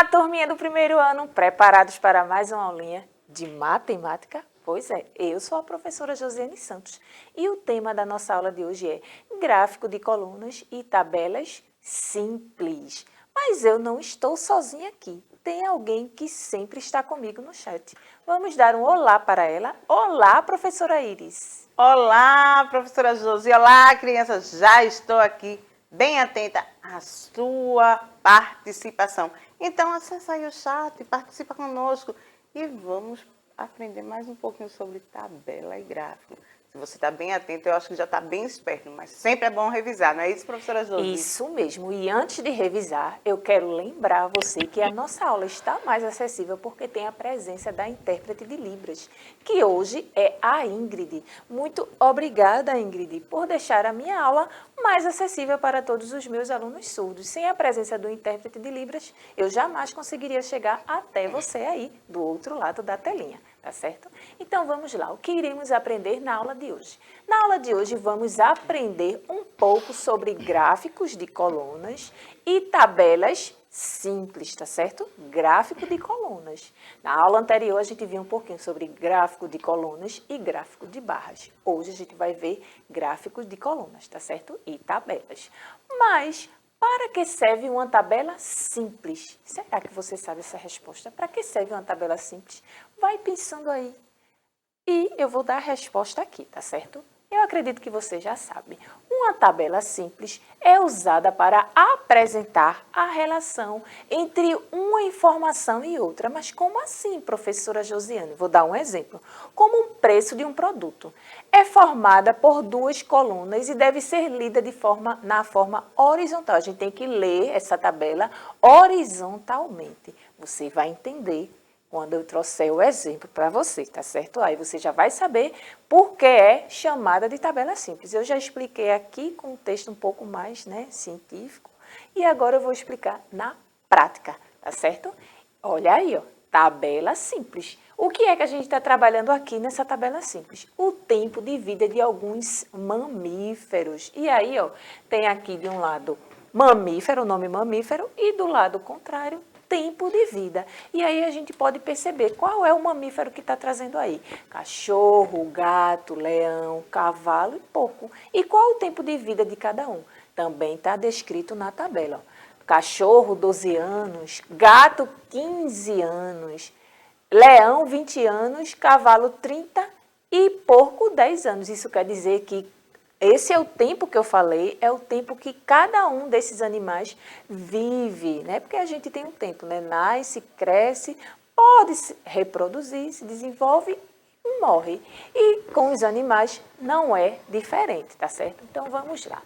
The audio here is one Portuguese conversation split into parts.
Olá, turminha do primeiro ano, preparados para mais uma aulinha de matemática? Pois é, eu sou a professora Josiane Santos e o tema da nossa aula de hoje é gráfico de colunas e tabelas simples. Mas eu não estou sozinha aqui, tem alguém que sempre está comigo no chat. Vamos dar um olá para ela. Olá, professora Iris. Olá, professora Josi. Olá, crianças. Já estou aqui, bem atenta à sua participação. Então, acessa aí o chat, participa conosco e vamos aprender mais um pouquinho sobre tabela e gráfico. Se você está bem atento, eu acho que já está bem esperto, mas sempre é bom revisar, não é isso, professora Josi? Isso mesmo. E antes de revisar, eu quero lembrar você que a nossa aula está mais acessível porque tem a presença da intérprete de Libras, que hoje é a Ingrid. Muito obrigada, Ingrid, por deixar a minha aula mais acessível para todos os meus alunos surdos. Sem a presença do intérprete de Libras, eu jamais conseguiria chegar até você aí, do outro lado da telinha, tá certo? Então vamos lá, o que iremos aprender na aula de hoje? Na aula de hoje vamos aprender um pouco sobre gráficos de colunas e tabelas simples, tá certo? Gráfico de colunas. Na aula anterior a gente viu um pouquinho sobre gráfico de colunas e gráfico de barras. Hoje a gente vai ver gráficos de colunas, tá certo? E tabelas. Mas para que serve uma tabela simples? Será que você sabe essa resposta? Para que serve uma tabela simples? Vai pensando aí. E eu vou dar a resposta aqui, tá certo? Eu acredito que você já sabe. Uma tabela simples é usada para apresentar a relação entre uma informação e outra. Mas como assim, professora Josiane? Vou dar um exemplo. Como o preço de um produto. É formada por duas colunas e deve ser lida na forma horizontal. A gente tem que ler essa tabela horizontalmente. Você vai entender quando eu trouxer o exemplo para você, tá certo? Aí você já vai saber por que é chamada de tabela simples. Eu já expliquei aqui com um texto um pouco mais, científico, e agora eu vou explicar na prática, tá certo? Olha aí, ó, tabela simples. O que é que a gente está trabalhando aqui nessa tabela simples? O tempo de vida de alguns mamíferos. E aí, ó, tem aqui de um lado mamífero, o nome mamífero, e do lado contrário, tempo de vida. E aí a gente pode perceber qual é o mamífero que está trazendo aí. Cachorro, gato, leão, cavalo e porco. E qual o tempo de vida de cada um? Também está descrito na tabela. Cachorro, 12 anos, gato, 15 anos, leão, 20 anos, cavalo, 30 e porco, 10 anos. Isso quer dizer que esse é o tempo que eu falei, é o tempo que cada um desses animais vive, né? Porque a gente tem um tempo, né? Nasce, cresce, pode se reproduzir, se desenvolve e morre. E com os animais não é diferente, tá certo? Então vamos lá.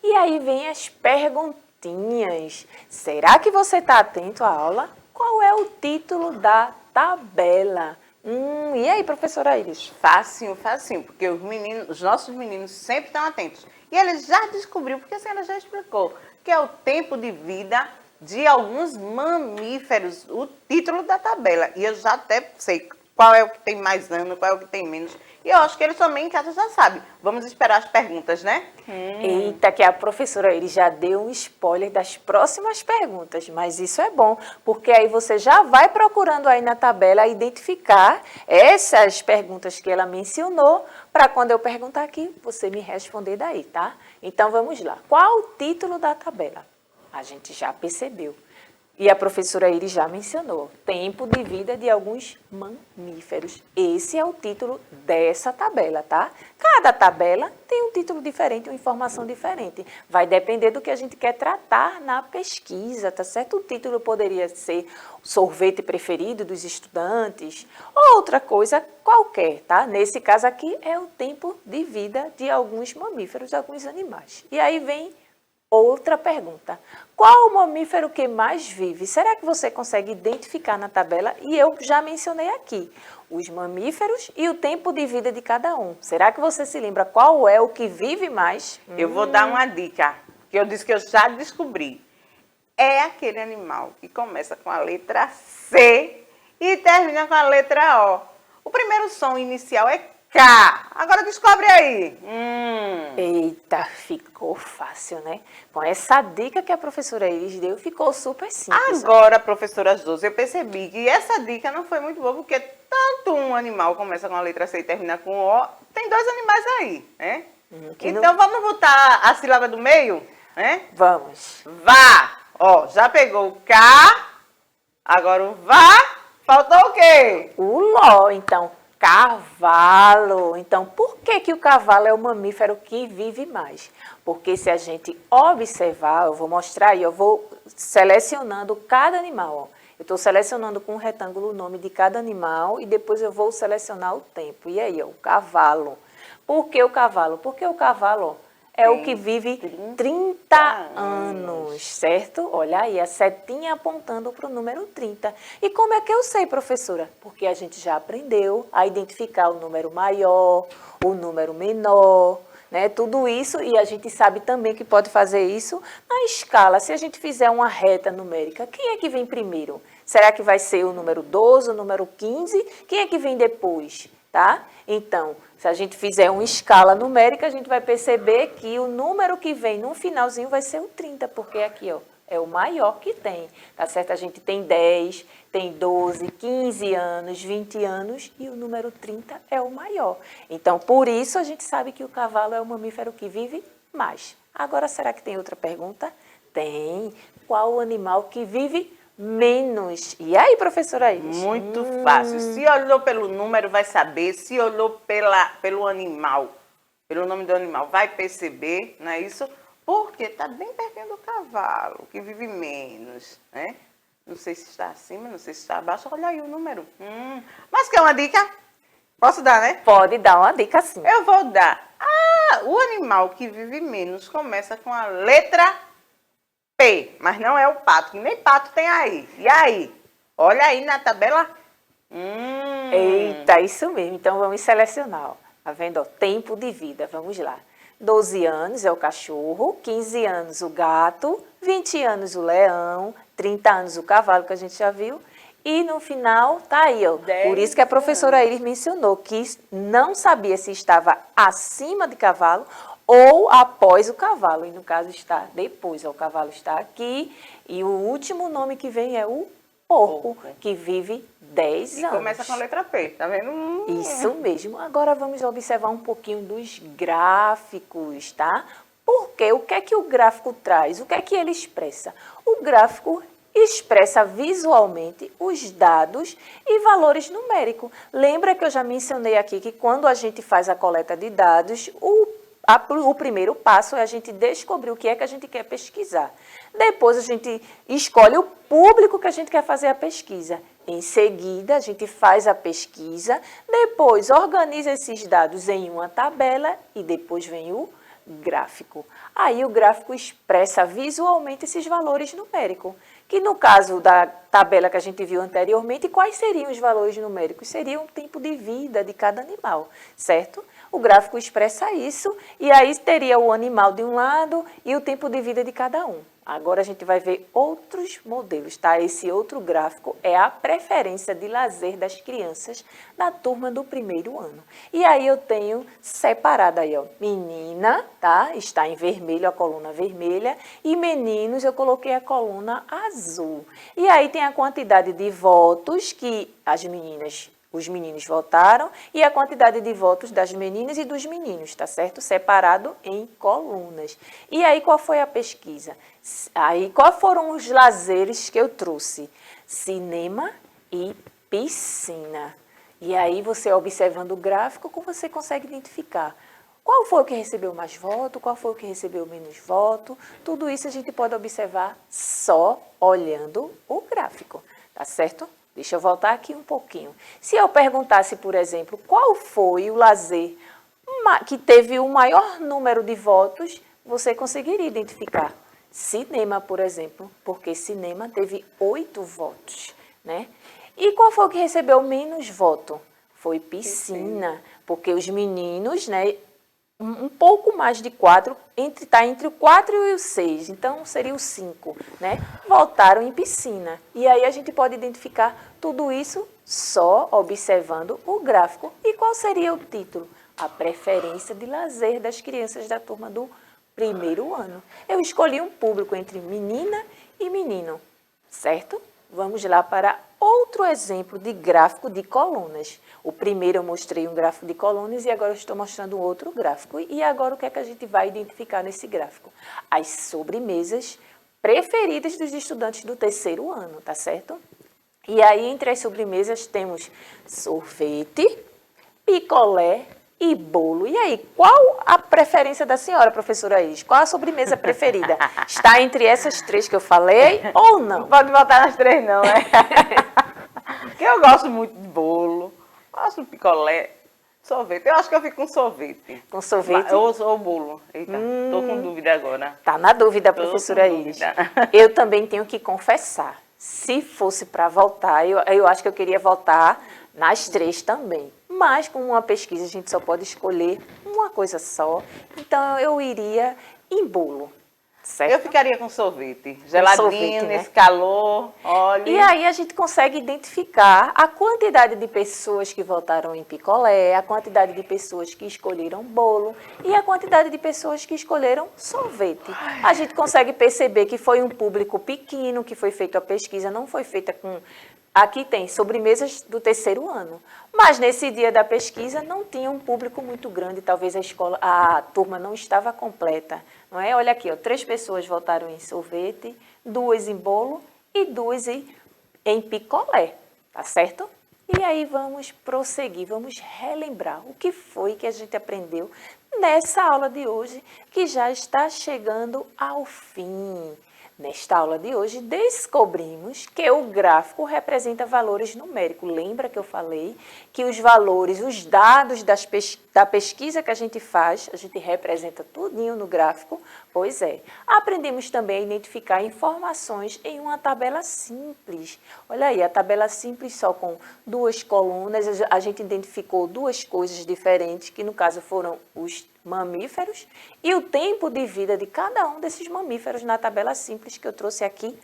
E aí vem as perguntinhas. Será que você está atento à aula? Qual é o título da tabela? E aí, professora Iris? Facinho, facinho, porque os nossos meninos sempre estão atentos. E eles já descobriu, porque a senhora já explicou, que é o tempo de vida de alguns mamíferos, o título da tabela. E eu já até sei qual é o que tem mais ano, qual é o que tem menos. E eu acho que eles também em casa já sabem. Vamos esperar as perguntas, né? Eita, que a professora Iris já deu um spoiler das próximas perguntas, mas isso é bom, porque aí você já vai procurando aí na tabela identificar essas perguntas que ela mencionou, para quando eu perguntar aqui, você me responder daí, tá? Então vamos lá. Qual o título da tabela? A gente já percebeu. E a professora Iris já mencionou, tempo de vida de alguns mamíferos. Esse é o título dessa tabela, tá? Cada tabela tem um título diferente, uma informação diferente. Vai depender do que a gente quer tratar na pesquisa, tá certo? O título poderia ser o sorvete preferido dos estudantes, ou outra coisa qualquer, tá? Nesse caso aqui é o tempo de vida de alguns mamíferos, de alguns animais. E aí vem outra pergunta. Qual o mamífero que mais vive? Será que você consegue identificar na tabela? E eu já mencionei aqui os mamíferos e o tempo de vida de cada um. Será que você se lembra qual é o que vive mais? Eu vou dar uma dica, que eu disse que eu já descobri. É aquele animal que começa com a letra C e termina com a letra O. O primeiro som inicial é K. Agora descobre aí. Eita, ficou fácil, né? Com essa dica que a professora Iris deu, ficou super simples. Agora, professora Josi, eu percebi que essa dica não foi muito boa, porque tanto um animal começa com a letra C e termina com O, tem dois animais aí, né? Então, vamos botar a sílaba do meio, né? Vamos. Vá. Ó, já pegou o K, agora o vá, faltou o quê? O Ló, então, cavalo. Então, por que que o cavalo é o mamífero que vive mais? Porque se a gente observar, eu vou mostrar aí, eu vou selecionando cada animal, ó. Eu estou selecionando com um retângulo o nome de cada animal e depois eu vou selecionar o tempo. E aí, ó, o cavalo. Por que o cavalo? Porque o cavalo, ó, é o que vive 30 anos, certo? Olha aí, a setinha apontando para o número 30. E como é que eu sei, professora? Porque a gente já aprendeu a identificar o número maior, o número menor, né? Tudo isso, e a gente sabe também que pode fazer isso na escala. Se a gente fizer uma reta numérica, quem é que vem primeiro? Será que vai ser o número 12, o número 15? Quem é que vem depois? Tá? Então, se a gente fizer uma escala numérica, a gente vai perceber que o número que vem no finalzinho vai ser o 30, porque aqui, ó, é o maior que tem, tá certo? A gente tem 10, tem 12, 15 anos, 20 anos e o número 30 é o maior. Então, por isso a gente sabe que o cavalo é o mamífero que vive mais. Agora, será que tem outra pergunta? Tem. Qual o animal que vive menos? E aí, professora Iris? Muito fácil. Se olhou pelo número, vai saber. Se olhou pelo animal, pelo nome do animal, vai perceber, não é isso? Porque está bem pertinho do cavalo, que vive menos, né? Não sei se está acima, não sei se está abaixo. Olha aí o número. Mas quer uma dica? Posso dar, né? Pode dar uma dica sim. Eu vou dar. O animal que vive menos começa com a letra P, mas não é o pato, que nem pato tem aí. E aí? Olha aí na tabela. Eita, isso mesmo. Então, vamos selecionar. Ó. Tá vendo? Ó, tempo de vida. Vamos lá. 12 anos é o cachorro, 15 anos o gato, 20 anos o leão, 30 anos o cavalo, que a gente já viu. E no final, tá aí, ó. Por isso que a professora Iris mencionou que não sabia se estava acima de cavalo ou após o cavalo. E no caso está depois, ó, o cavalo está aqui. E o último nome que vem é o porco, que vive 10 anos. Começa com a letra P, tá vendo? Isso mesmo. Agora vamos observar um pouquinho dos gráficos, tá? Porque o que é que o gráfico traz? O que é que ele expressa? O gráfico expressa visualmente os dados e valores numéricos. Lembra que eu já mencionei aqui que quando a gente faz a coleta de dados, o primeiro passo é a gente descobrir o que é que a gente quer pesquisar. Depois a gente escolhe o público que a gente quer fazer a pesquisa. Em seguida, a gente faz a pesquisa, depois organiza esses dados em uma tabela e depois vem o gráfico. Aí o gráfico expressa visualmente esses valores numéricos, que no caso da tabela que a gente viu anteriormente, quais seriam os valores numéricos? Seriam o tempo de vida de cada animal, certo? O gráfico expressa isso e aí teria o animal de um lado e o tempo de vida de cada um. Agora a gente vai ver outros modelos, tá? Esse outro gráfico é a preferência de lazer das crianças na turma do primeiro ano. E aí eu tenho separado aí, ó, menina, tá? Está em vermelho, a coluna vermelha, e meninos eu coloquei a coluna azul. E aí tem a quantidade de votos que os meninos votaram e a quantidade de votos das meninas e dos meninos, tá certo? Separado em colunas. E aí, qual foi a pesquisa? Aí, quais foram os lazeres que eu trouxe? Cinema e piscina. E aí, você observando o gráfico, como você consegue identificar? Qual foi o que recebeu mais voto? Qual foi o que recebeu menos voto? Tudo isso a gente pode observar só olhando o gráfico, tá certo? Deixa eu voltar aqui um pouquinho. Se eu perguntasse, por exemplo, qual foi o lazer que teve o maior número de votos, você conseguiria identificar. Cinema, por exemplo, porque cinema teve 8 votos, né? E qual foi o que recebeu menos voto? Foi piscina, porque os meninos, né, um pouco mais de 4, está entre o 4 e o 6, então seria o 5, né? Voltaram em piscina. E aí a gente pode identificar tudo isso só observando o gráfico. E qual seria o título? A preferência de lazer das crianças da turma do primeiro ano. Eu escolhi um público entre menina e menino, certo? Vamos lá para outro exemplo de gráfico de colunas. O primeiro eu mostrei um gráfico de colunas e agora eu estou mostrando outro gráfico. E agora o que é que a gente vai identificar nesse gráfico? As sobremesas preferidas dos estudantes do terceiro ano, tá certo? E aí entre as sobremesas temos sorvete, picolé e bolo. E aí, qual a preferência da senhora, professora Iris? Qual a sobremesa preferida? Está entre essas 3 que eu falei ou não? Não pode botar nas 3 não, né? Porque eu gosto muito de bolo, gosto de picolé, sorvete. Eu acho que eu fico com sorvete. Com sorvete? Ou bolo. Eita, tô com dúvida agora. Tá na dúvida, professora Iris. Eu também tenho que confessar. Se fosse para voltar, eu acho que eu queria voltar nas 3 também. Mas com uma pesquisa a gente só pode escolher uma coisa só. Então eu iria em bolo, certo? Eu ficaria com sorvete, geladinho, sorvete, nesse né? calor, olha. E aí a gente consegue identificar a quantidade de pessoas que votaram em picolé, a quantidade de pessoas que escolheram bolo e a quantidade de pessoas que escolheram sorvete. A gente consegue perceber que foi um público pequeno, que foi feita a pesquisa, não foi feita com... Aqui tem sobremesas do terceiro ano, mas nesse dia da pesquisa não tinha um público muito grande, talvez a turma não estava completa, não é? Olha aqui, ó, 3 pessoas votaram em sorvete, 2 em bolo e 2 em picolé, tá certo? E aí vamos prosseguir, vamos relembrar o que foi que a gente aprendeu nessa aula de hoje, que já está chegando ao fim. Nesta aula de hoje, descobrimos que o gráfico representa valores numéricos. Lembra que eu falei que os valores, os dados da pesquisa que a gente faz, a gente representa tudinho no gráfico? Pois é. Aprendemos também a identificar informações em uma tabela simples. Olha aí, a tabela simples só com 2 colunas, a gente identificou 2 coisas diferentes, que no caso foram os mamíferos e o tempo de vida de cada um desses mamíferos na tabela simples que eu trouxe aqui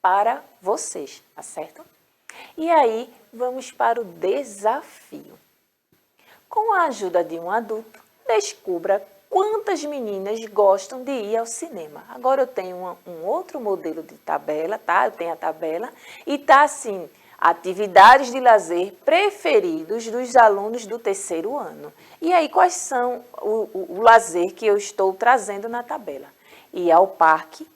para vocês, tá certo? E aí, vamos para o desafio. Com a ajuda de um adulto, descubra quantas meninas gostam de ir ao cinema. Agora eu tenho um outro modelo de tabela, tá? Eu tenho a tabela e tá assim... Atividades de lazer preferidos dos alunos do terceiro ano. E aí, quais são o lazer que eu estou trazendo na tabela? Ir ao parque,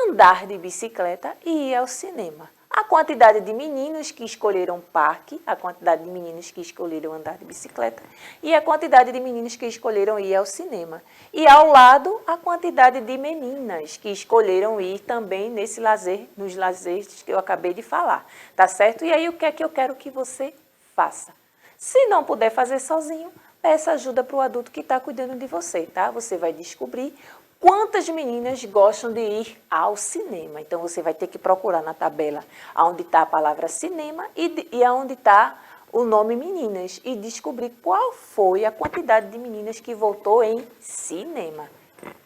andar de bicicleta e ir ao cinema. A quantidade de meninos que escolheram parque, a quantidade de meninos que escolheram andar de bicicleta e a quantidade de meninos que escolheram ir ao cinema. E ao lado, a quantidade de meninas que escolheram ir também nesse lazer, nos lazeres que eu acabei de falar, tá certo? E aí, o que é que eu quero que você faça? Se não puder fazer sozinho, peça ajuda para o adulto que está cuidando de você, tá? Você vai descobrir quantas meninas gostam de ir ao cinema. Então, você vai ter que procurar na tabela onde está a palavra cinema e onde está o nome meninas e descobrir qual foi a quantidade de meninas que votou em cinema.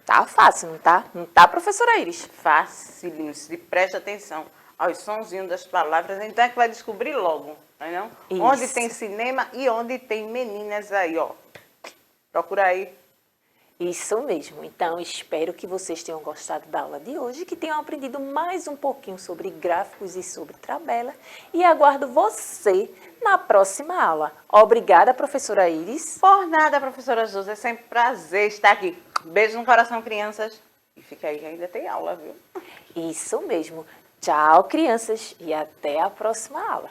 Tá fácil, não tá? Não tá, professora Iris? Facilíssimo. Preste atenção aos sonzinhos das palavras, então é que vai descobrir logo, não é não? Isso. Onde tem cinema e onde tem meninas aí, ó. Procura aí. Isso mesmo. Então, espero que vocês tenham gostado da aula de hoje, que tenham aprendido mais um pouquinho sobre gráficos e sobre tabela. E aguardo você na próxima aula. Obrigada, professora Iris. Por nada, professora José. É sempre prazer estar aqui. Beijo no coração, crianças. E fica aí, ainda tem aula, viu? Isso mesmo. Tchau, crianças, e até a próxima aula.